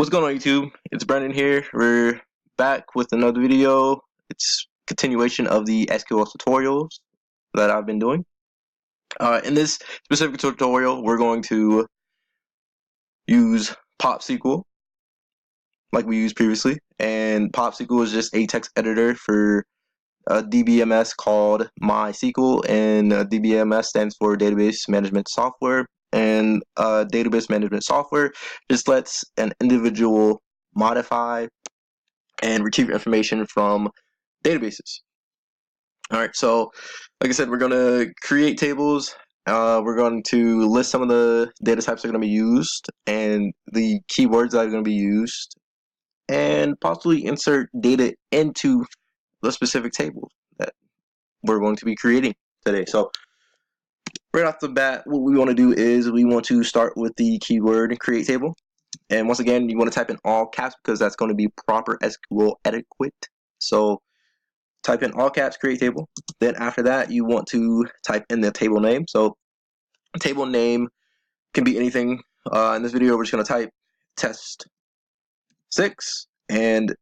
What's going on, YouTube? It's Brandon here. We're back with another video. It's continuation of the SQL tutorials that I've been doing. In this specific tutorial, we're going to use PopSQL like we used previously, and PopSQL is just a text editor for a DBMS called MySQL, and DBMS stands for Database Management Software. And database management software just lets an individual modify and retrieve information from databases. Alright, so like I said, we're going to create tables. We're going to list some of the data types that are going to be used and the keywords that are going to be used, and possibly insert data into the specific table that we're going to be creating today. So right off the bat, what we want to do is we want to start with the keyword create table. And once again, you want to type in all caps because that's going to be proper SQL etiquette. So type in all caps create table. Then after that, you want to type in the table name. So table name can be anything. In this video, we're just going to type test 6, and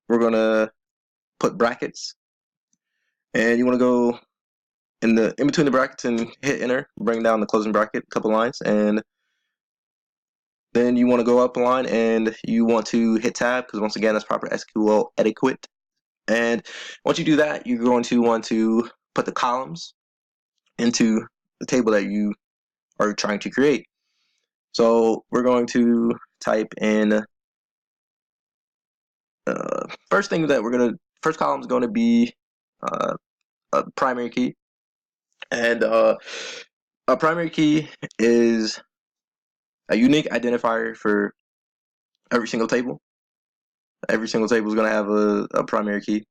we're going to put brackets. And you want to go in between the brackets and hit enter, bring down the closing bracket a couple lines, and then you want to go up a line and you want to hit tab because once again that's proper SQL etiquette. And once you do that, you're going to want to put the columns into the table that you are trying to create. So we're going to type in first column is going to be a primary key. And a primary key is a unique identifier for every single table. Every single table is going to have a primary key.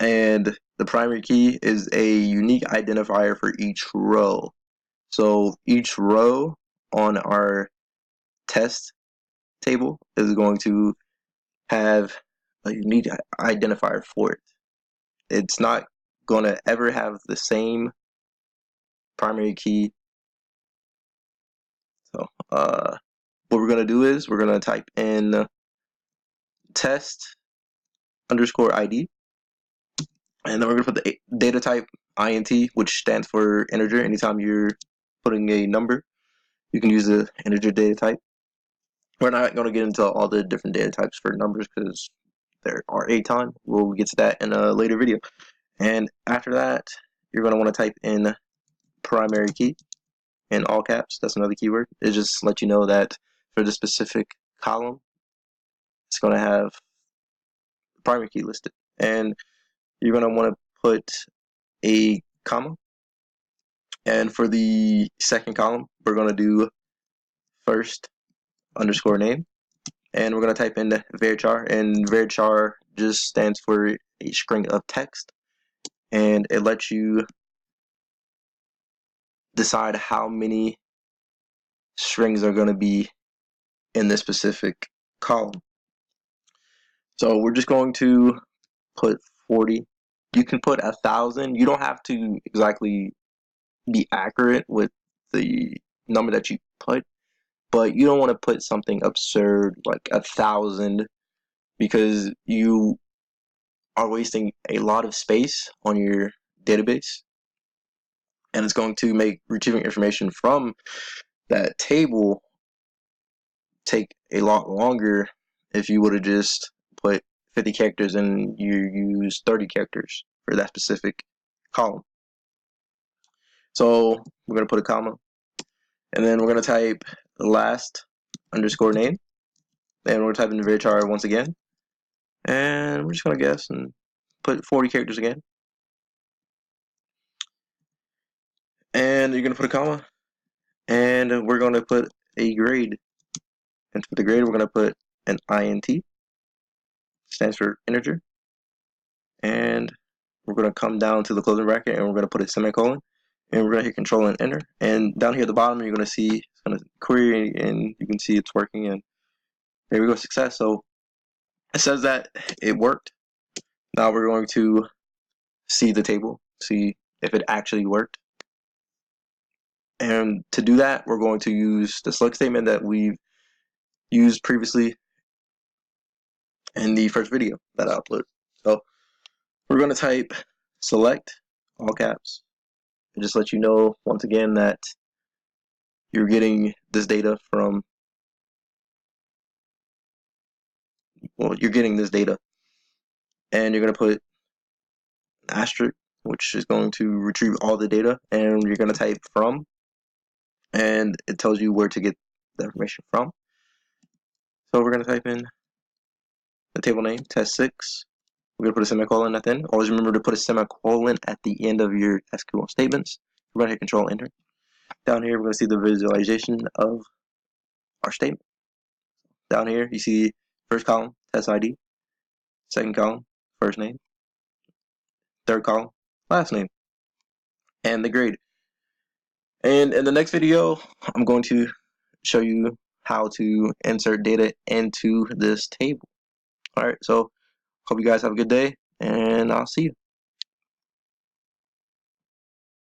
And the primary key is a unique identifier for each row. So each row on our test table is going to have a unique identifier for it. It's not going to ever have the same primary key. So what we're going to do is we're going to type in test underscore ID, and then we're going to put the data type int, which stands for integer. Anytime you're putting a number, you can use the integer data type. We're not going to get into all the different data types for numbers because there are a ton. We'll get to that in a later video. And after that, you're going to want to type in primary key in all caps. That's another keyword. It just lets you know that for the specific column, it's going to have the primary key listed. And you're going to want to put a comma. And for the second column, we're going to do first underscore name. And we're going to type in varchar, and varchar just stands for a string of text, and it lets you decide how many strings are going to be in this specific column. So we're just going to put 40. You can put 1,000. You don't have to exactly be accurate with the number that you put, but you don't want to put something absurd like 1,000 because you are wasting a lot of space on your database, and it's going to make retrieving information from that table take a lot longer if you would have just put 50 characters and you use 30 characters for that specific column. So we're going to put a comma, and then we're going to type last underscore name, and we're typing varchar once again, and we're just going to guess and put 40 characters again, and you're going to put a comma, and we're going to put a grade, and for the grade we're going to put an int, stands for integer, and we're going to come down to the closing bracket and we're going to put a semicolon, and we're going to hit control and enter, and down here at the bottom you're going to see it's going to query, and you can see it's working, and there we go, success. So it says that it worked. Now we're going to see the table, see if it actually worked, and to do that we're going to use the select statement that we've used previously in the first video that I uploaded. So we're going to type select, all caps, and just let you know once again that you're getting this data from, well, you're getting this data, and you're going to put asterisk, which is going to retrieve all the data, and you're going to type from, and it tells you where to get the information from. So we're going to type in the table name, test 6. We're going to put a semicolon at the end. Always remember to put a semicolon at the end of your SQL statements. We're going to hit Control Enter. Down here, we're going to see the visualization of our statement. Down here, you see first column, test ID. Second column, first name. Third column, last name. And the grade. And in the next video, I'm going to show you how to insert data into this table. Alright, so hope you guys have a good day, and I'll see you.